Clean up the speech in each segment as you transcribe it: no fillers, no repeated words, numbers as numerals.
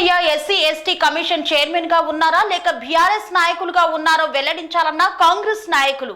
Venkataiah SC ST commission chairman గా ఉన్నారా లేక బీఆర్ఎస్ నాయకులుగా ఉన్నారో వెల్లడించాలన్న కాంగ్రెస్ నాయకులు.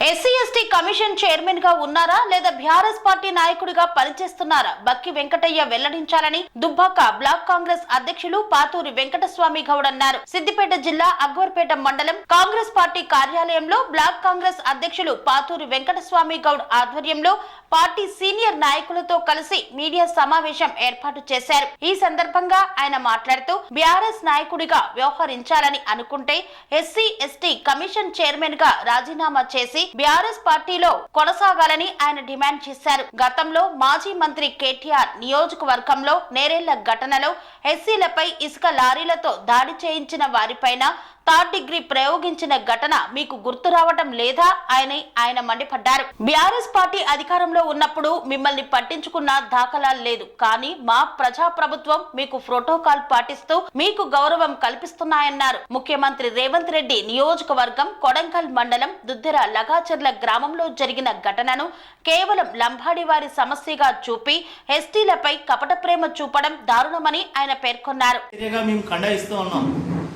ఎస్సీ ఎస్టీ కమిషన్ చైర్మన్ గా ఉన్నారా లేదా బీఆర్ఎస్ పార్టీ నాయకుడిగా పనిచేస్తున్నారా? బక్కి వెంకటయ్య వెల్లడించాలని దుబ్బాక బ్లాక్ కాంగ్రెస్ అధ్యక్షులు పాతూరి వెంకటస్వామి గౌడ్ అన్నారు. సిద్దిపేట జిల్లా అక్బర్పేట మండలం కాంగ్రెస్ పార్టీ కార్యాలయంలో బ్లాక్ కాంగ్రెస్ అధ్యక్షులు పాతూరి వెంకటస్వామి గౌడ్ ఆధ్వర్యంలో పార్టీ సీనియర్ నాయకులతో కలిసి మీడియా సమావేశం ఏర్పాటు చేశారు. ఈ సందర్భంగా ఆయన మాట్లాడుతూ బీఆర్ఎస్ నాయకుడిగా వ్యవహరించాలని అనుకుంటే ఎస్సీ ఎస్టీ కమిషన్ చైర్మన్ గా రాజీనామా చేసి బీఆర్ఎస్ పార్టీలో కొనసాగాలని ఆయన డిమాండ్ చేశారు. గతంలో మాజీ మంత్రి కేటీఆర్ నియోజకవర్గంలో నేరేళ్ల ఘటనలో ఎస్సీలపై ఇసుక లారీలతో దాడి చేయించిన వారిపైన థర్డ్ డిగ్రీ ప్రయోగించిన ఘటన మీకు గుర్తు రావటం లేదా అని ఆయన మండిపడ్డారు. బీఆర్ఎస్ పార్టీ అధికారంలో ఉన్నప్పుడు మిమ్మల్ని పట్టించుకున్న దాఖలాలు లేదు, కానీ మా ప్రజా ప్రభుత్వం మీకు ప్రోటోకాల్ పాటిస్తూ మీకు గౌరవం కల్పిస్తున్నాయన్నారు. ముఖ్యమంత్రి రేవంత్ రెడ్డి నియోజకవర్గం కొడంగల్ మండలం దుద్దెర లగాచర్ల గ్రామంలో జరిగిన ఘటనను కేవలం లంబాడి వారి సమస్యగా చూపి ఎస్టీలపై కపట ప్రేమ చూపడం దారుణమని ఆయన పేర్కొన్నారు.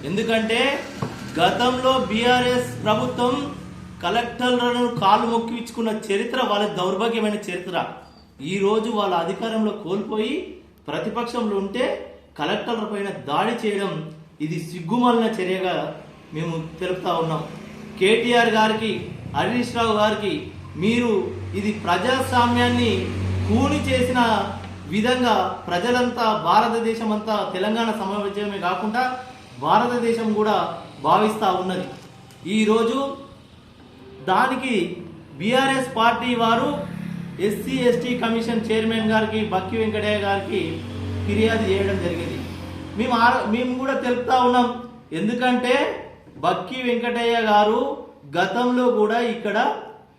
ఎందుకంటే గతంలో బీఆర్ఎస్ ప్రభుత్వం కలెక్టర్లను కాలు మొక్కించుకున్న చరిత్ర వాళ్ళ దౌర్భాగ్యమైన చరిత్ర. ఈరోజు వాళ్ళ అధికారంలో కోల్పోయి ప్రతిపక్షంలో ఉంటే కలెక్టర్ల పైన దాడి చేయడం ఇది సిగ్గుమాలిన చర్యగా మేము తెలుపుతా ఉన్నాం. కేటీఆర్ గారికి, హరీష్ రావు గారికి మీరు ఇది ప్రజాస్వామ్యాన్ని కూని చేసిన విధంగా ప్రజలంతా, భారతదేశం అంతా, తెలంగాణ సమావేశమే కాకుండా భారతదేశం కూడా భావిస్తూ ఉన్నది. ఈరోజు దానికి బీఆర్ఎస్ పార్టీ వారు ఎస్సీ ఎస్టీ కమిషన్ చైర్మన్ గారికి, బక్కి వెంకటయ్య గారికి ఫిర్యాదు చేయడం జరిగింది. మేము కూడా తెలుపుతా ఉన్నాం. ఎందుకంటే బక్కి వెంకటయ్య గారు గతంలో కూడా ఇక్కడ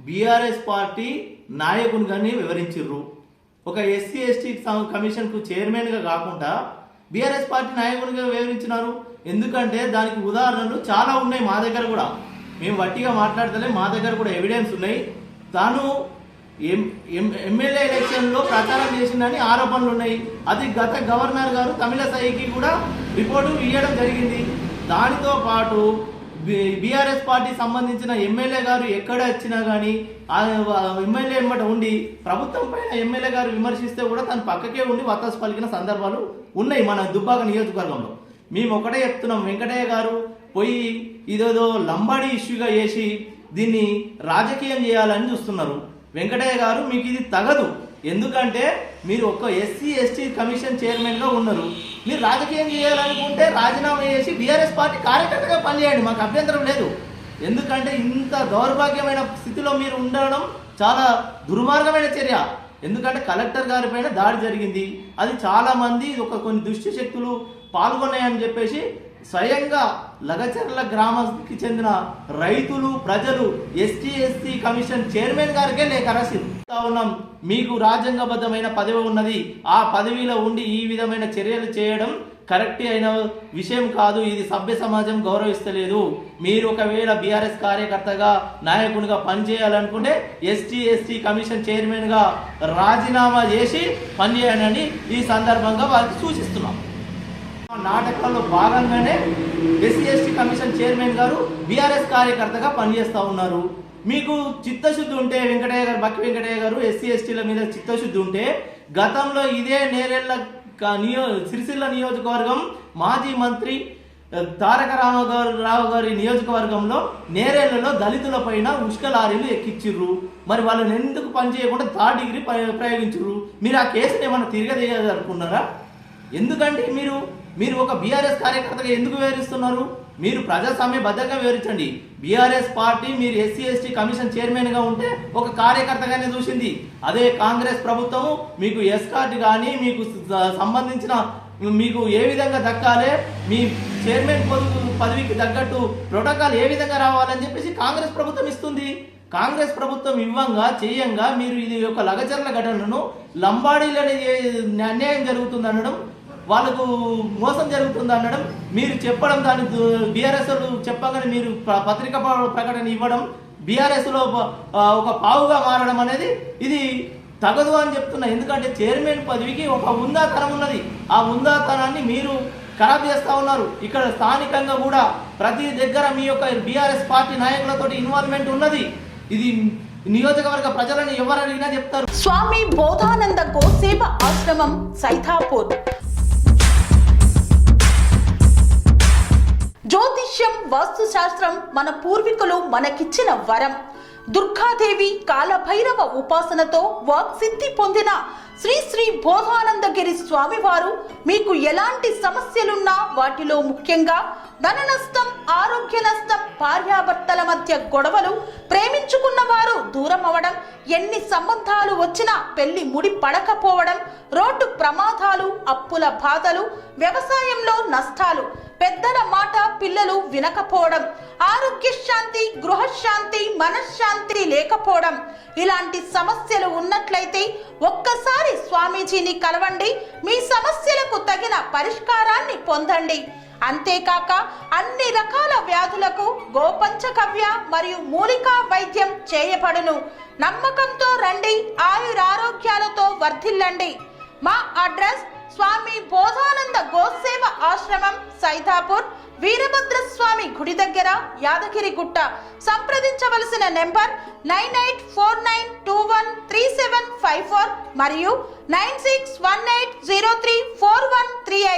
బీఆర్ఎస్ పార్టీ నాయకునిగానే వివరించారు. ఒక ఎస్సీ ఎస్టీ కమిషన్కు చైర్మన్గా కాకుండా బీఆర్ఎస్ పార్టీ నాయకునిగా వివరించినారు. ఎందుకంటే దానికి ఉదాహరణలు చాలా ఉన్నాయి. మా దగ్గర కూడా, మేము వట్టిగా మాట్లాడతలే, మా దగ్గర కూడా ఎవిడెన్స్ ఉన్నాయి. తాను ఎమ్మెల్యే ఎలక్షన్లో ప్రచారం చేసిందని ఆరోపణలు ఉన్నాయి. అది గత గవర్నర్ గారు తమిళసైకి కూడా రిపోర్టు ఇవ్వడం జరిగింది. దానితో పాటు బీఆర్ఎస్ పార్టీ సంబంధించిన ఎమ్మెల్యే గారు ఎక్కడ వచ్చినా కానీ ఎమ్మెల్యే ఎమ్మట ఉండి ప్రభుత్వం పైన ఎమ్మెల్యే గారు విమర్శిస్తే కూడా తను పక్కకే ఉండి వత్తాసు పలికిన సందర్భాలు ఉన్నాయి మన దుబ్బాక నియోజకవర్గంలో. మేము ఒకటే చెప్తున్నాం, వెంకటయ్య గారు పోయి ఇదేదో లంబాడి ఇష్యూగా చేసి దీన్ని రాజకీయం చేయాలని చూస్తున్నారు. వెంకటయ్య గారు మీకు ఇది తగదు. ఎందుకంటే మీరు ఒక ఎస్సీ ఎస్టీ కమిషన్ చైర్మన్గా ఉన్నారు. మీరు రాజకీయం చేయాలనుకుంటే రాజీనామా చేసి బీఆర్ఎస్ పార్టీ కార్యకర్తగా పనిచేయండి, మాకు అభ్యంతరం లేదు. ఎందుకంటే ఇంత దౌర్భాగ్యమైన స్థితిలో మీరు ఉండడం చాలా దుర్మార్గమైన చర్య. ఎందుకంటే కలెక్టర్ గారి పైన దాడి జరిగింది. అది చాలా మంది కొన్ని దుష్ట శక్తులు పాల్గొన్నాయని చెప్పేసి స్వయంగా లగచర్ల గ్రామానికి చెందిన రైతులు, ప్రజలు ఎస్టీ ఎస్టీ కమిషన్ చైర్మన్ గారికే లేఖ రాసిస్తున్నాం. మీకు రాజ్యాంగబద్ధమైన పదవి ఉన్నది, ఆ పదవిలో ఉండి ఈ విధమైన చర్యలు చేయడం కరెక్ట్ అయిన విషయం కాదు. ఇది సభ్య సమాజం గౌరవిస్తలేదు. మీరు ఒకవేళ బీఆర్ఎస్ కార్యకర్తగా, నాయకునిగా పనిచేయాలనుకుంటే ఎస్టీ ఎస్టీ కమిషన్ చైర్మన్గా రాజీనామా చేసి పనిచేయాలని ఈ సందర్భంగా వారికి సూచిస్తున్నాం. నాటకాల్లో భాగంగానే ఎస్సీ ఎస్టీ కమిషన్ చైర్మన్ గారు బీఆర్ఎస్ కార్యకర్తగా పనిచేస్తూ ఉన్నారు. మీకు చిత్తశుద్ధి ఉంటే వెంకటయ్య గారు, బక్కి వెంకటయ్య గారు ఎస్సీ ఎస్టీల మీద చిత్తశుద్ధి ఉంటే గతంలో ఇదే నేరేళ్ల సిరిసిల్ల నియోజకవర్గం మాజీ మంత్రి తారక రామారావు గారి నియోజకవర్గంలో నేరేళ్లలో దళితుల పైన ఉష్క లారీలు ఎక్కిచ్చిర్రు. మరి వాళ్ళని ఎందుకు పనిచేయకుండా థర్డ్ డిగ్రీ ప్రయోగించరు? మీరు ఆ కేసుని ఏమన్నా తిరగదేయాలనుకున్నారా? ఎందుకంటే మీరు ఒక బీఆర్ఎస్ కార్యకర్తగా ఎందుకు వివరిస్తున్నారు? మీరు ప్రజాస్వామ్యబద్ధంగా వివరించండి. బీఆర్ఎస్ పార్టీ మీరు ఎస్సీ ఎస్టీ కమిషన్ చైర్మన్గా ఉంటే ఒక కార్యకర్తగానే చూసింది. అదే కాంగ్రెస్ ప్రభుత్వము మీకు ఎస్కార్ట్ కానీ, మీకు సంబంధించిన మీకు ఏ విధంగా దక్కాలి, మీ చైర్మన్ పదవికి తగ్గట్టు ప్రోటోకాల్ ఏ విధంగా రావాలని చెప్పేసి కాంగ్రెస్ ప్రభుత్వం ఇస్తుంది. కాంగ్రెస్ ప్రభుత్వం ఇవ్వంగా చేయంగా మీరు ఇది ఒక లగచర్ల ఘటనను లంబాడీలని అన్యాయం జరుగుతుంది అనడం, వాళ్ళకు మోసం జరుగుతుంది అనడం, మీరు చెప్పడం, దాని బీఆర్ఎస్ చెప్పగానే మీరు పత్రికా ప్రకటన ఇవ్వడం, బీఆర్ఎస్లో ఒక పావుగా మారడం అనేది ఇది తగదు అని చెప్తున్నా. ఎందుకంటే చైర్మన్ పదవికి ఒక ఉందాతనం ఉన్నది. ఆ ఉందాతనాన్ని మీరు ఖరాబ్ చేస్తూ ఉన్నారు. ఇక్కడ స్థానికంగా కూడా ప్రతి దగ్గర మీ యొక్క బీఆర్ఎస్ పార్టీ నాయకులతో ఇన్వాల్వ్మెంట్ ఉన్నది. ఇది నియోజకవర్గ ప్రజలను ఎవరు అడిగినా చెప్తారు. స్వామి బోధానంద గోసేవ ఆశ్రమం సైథాపూర్. జ్యోతిష్యం, వాస్తు శాస్త్రం మన పూర్వీకులు మనకిచ్చిన వరం. దుర్గాదేవి, కాలభైరవ ఉపాసనతో వాక్సిద్ధి పొందిన శ్రీ శ్రీ బోధానందగిరి స్వామివారు మీకు ఎలాంటి సమస్యలున్నా, వాటిలో ముఖ్యంగా ధన నష్టం, ఆరోగ్య నష్టం, భార్యాభర్తల మధ్య గొడవలు, ప్రేమించుకున్న వారు దూరం అవడం, ఎన్ని సంబంధాలు వచ్చినా పెళ్లి ముడి పడకపోవడం, రోడ్డు ప్రమాదాలు, అప్పుల బాధలు, వ్యవసాయంలో నష్టాలు, పెద్దల మాట పిల్లలు వినకపోవడం, ఆరోగ్య శాంతి, గృహశాంతి, మనశ్శాంతి లేకపోవడం, ఇలాంటి సమస్యలు ఉన్నట్లయితే ఒక్కసారి స్వామీజీని కలవండి. మీ సమస్యలకు తగిన పరిష్కారాన్ని పొందండి. అంతేకాక అన్ని రకాల వ్యాధులకు గోపంచకవ్య మరియు మూలికా వైద్యం చేయబడును. నమ్మకంతో రండి, ఆయురారోగ్యాలతో వర్ధిల్లండి. మా అడ్రస్ స్వామి బోధానంద గోసేవ ఆశ్రమం సైథాపూర్, వీరభద్రస్వామి గుడి దగ్గర, యాదగిరిగుట్ట. సంప్రదించవలసిన నెంబర్ 9849213754 మరియు 9618034138.